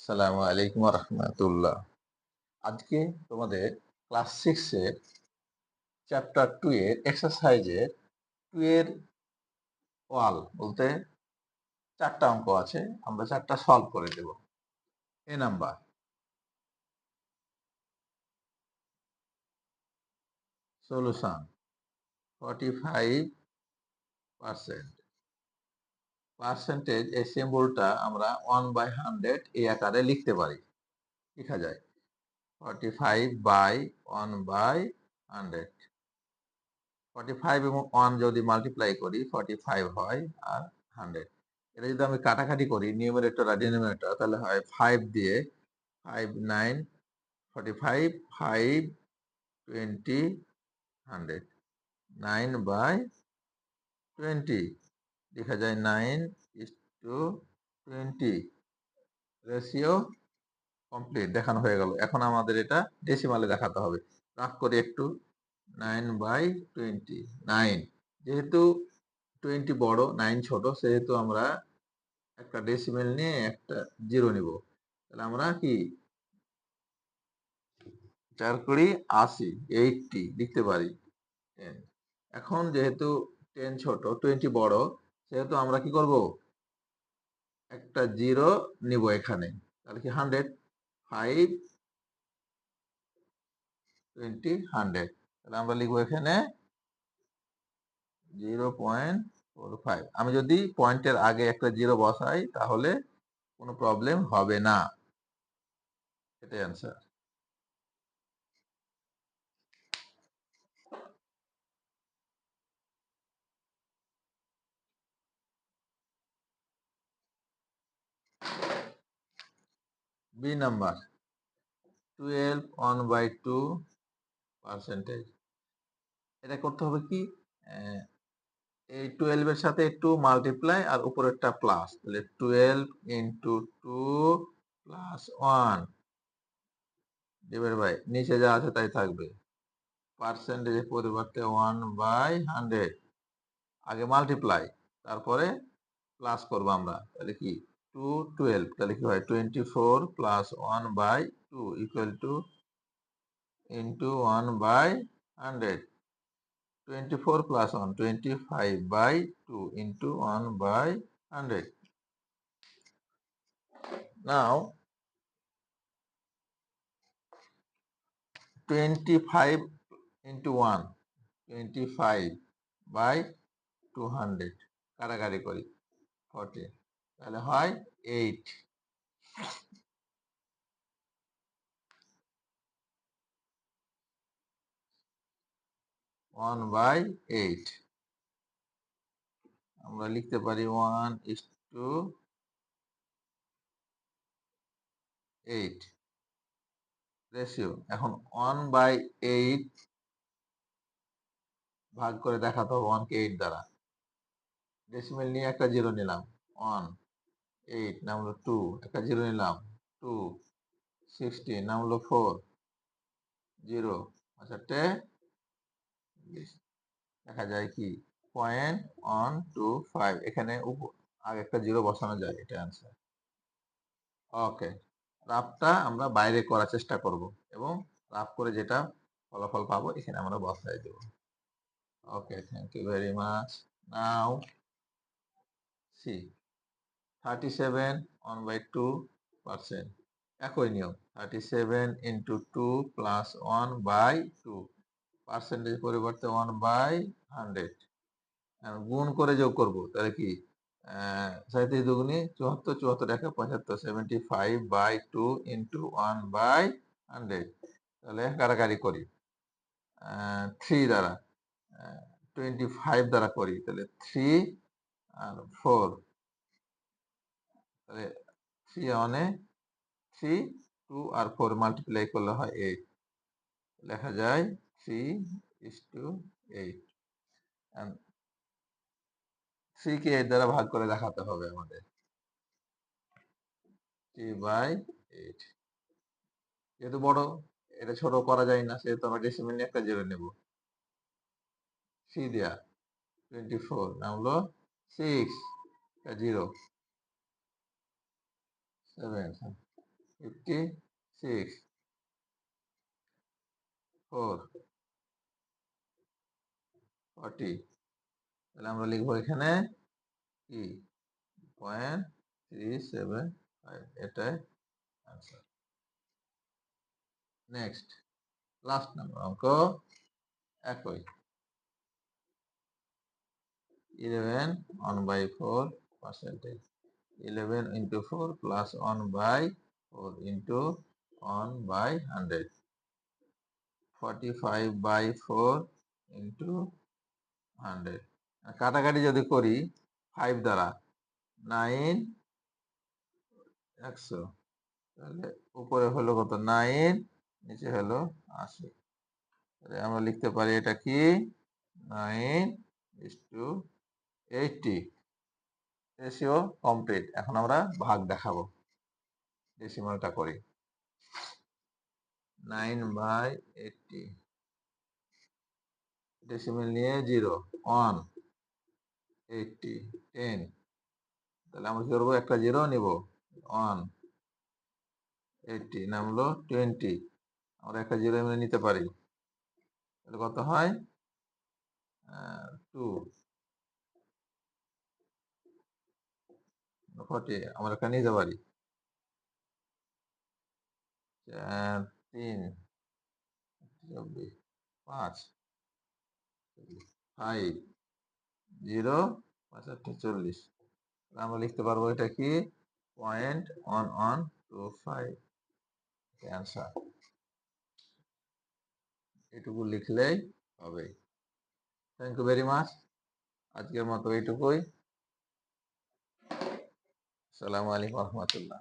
আসসালামু আলাইকুম রহমতুল্লাহ। আজকে তোমাদের ক্লাস 6 এর চ্যাপ্টার 2 এর এক্সারসাইজের 2 এর ওয়াল বলতে 4টা অঙ্ক আছে। আমরা 4টা সলভ করে দেব। এ নাম্বার সলিউশন 45%। পার্সেন্টেজ এই সিম্বলটা আমরা 1/100 এই আকারে লিখতে পারি। লেখা যায় 45/1/100। 45 এবং 1 যদি মাল্টিপ্লাই করি 45 হয় আর 100। এটা যদি আমি কাটাকাটি করি নিউমারেটর আর ডিনোমিনেটর তাহলে হয় 5 দিয়ে 5 9 45 5 20 100 9/20 লেখা যায় 9:20 রেশিও কমপ্লিট দেখানো হয়ে গেল। এখন আমাদের এটা ডেসিমালে দেখাতে হবে। ভাগ করি একটু 9/20 9 যেহেতু 20 বড় 9 ছোট সেহেতু আমরা একটা ডেসিমেল নিয়ে একটা জিরো নিব। তাহলে আমরা কি 4 কুড়ি 80 80 লিখতে পারি 10। এখন যেহেতু 10 ছোট 20 বড় সেহেতু আমরা কি করব একটা জিরো নিব এখানে। তাহলে কি 100 5 20 100। তাহলে আমরা লিখবো এখানে 0.45। আমি যদি পয়েন্টের আগে একটা জিরো বসাই তাহলে কোনো প্রবলেম হবে না। এটাই অ্যান্সার। B number 12 1/2%। এটা করতে হবে কি এই 12 এর সাথে একটু মাল্টিপ্লাই আর উপরেরটা প্লাস, তাহলে 12 ইন্টু 2 প্লাস 1 ডিভাইড বাই নিচে যা আছে তাই থাকবে। পার্সেন্টেজের পরিবর্তে 1/100 আগে মাল্টিপ্লাই তারপরে প্লাস করবো আমরা। তাহলে কি 2 12 তাহলে কি হয় 24 plus 1/2 equal to into 1/100। 24 plus 1 25/2 into 1/100. Now 25 into 1 25/200 কাটাকাটি করি 40 তাহলে হয় 8 1/8। আমরা লিখতে পারি 1:8 রেশিও। এখন 1/8 ভাগ করে দেখাতে হবে 1 কে 8 দ্বারা। ডেসিমেল নিয়ে একটা জিরো নিলাম 1 8 নামলো 2 একটা জিরো নিলাম 2 16 নামলো 4 0 আচ্ছা 10 দেখা যায় কি 0.125 এখানে আগে একটা জিরো বসানো যায়। এটা অ্যান্সার। ওকে, রাফটা আমরা বাইরে করার চেষ্টা করব এবং রাফ করে যেটা ফলাফল পাবো এখানে আমরা বসাই দেব। Okay, thank you very much. Now see 37 1/2%। একই নিয়ম 37 ইন্টু 2 প্লাস 1/2 পার্সেন্টেজ পরিবর্তে 1/100 গুণ করে যোগ করব। তাহলে কি 37 দুগুণে 74 74 একে 75 75/2 ইন্টু 1/100। তাহলে কাটাকাটি করি 3 দ্বারা 25 দ্বারা করি তাহলে 3 আর 4 তাহলে 3 অনে 3 2 আর 4 মাল্টিপ্লাই করলে হয় 8 লেখা যায় 3:8। 3 কে 8 দ্বারা ভাগ করে দেখাতে হবে আমাদের 3/8। যেহেতু বড় এটা ছোট করা যায় না সেহেতু আমরা ডেসিমেল নিয়ে একটা জিরো নেব। 3 দেয়া 24 নামলো 6 0 7 56, 4, 40। তাহলে আমরা লিখবো এখানে কি 0.375, এটাই আনসার। নেক্সট, লাস্ট নাম্বার অঙ্ক একই। 11 1/4 11 into 4 plus 1/4 into 1/100 45/4 into 100। কাটাকাটি যদি করি 5 দ্বারা 9 100, তাহলে উপরে হলো কত 9, নিচে হলো 80। তাহলে আমরা লিখতে পারি এটা কি 9:80। Ratio complete. এখন আমরা ভাগ দেখাবো, ডেসিমালটা করি। 9/80, ডেসিমেল নিয়ে 0, 1, 80, 10। তাহলে আমরা কি করবো, একটা 0 নিব, 1, 80 নামলো 20, আমরা একটা 0 এমনি নিতে পারি। তাহলে কত হয় 2, 40 আমরা একটা নিতে পারি। 4, 3, 24, 5, 5, 0, 45, 40। আমরা লিখতে পারবো এটা কি 0.1125 অ্যান্সার। এটুকু লিখলেই হবে। Thank you very much. আজকের মতো এইটুকুই। আসসালামু আলাইকুম রহমতুল্লাহ।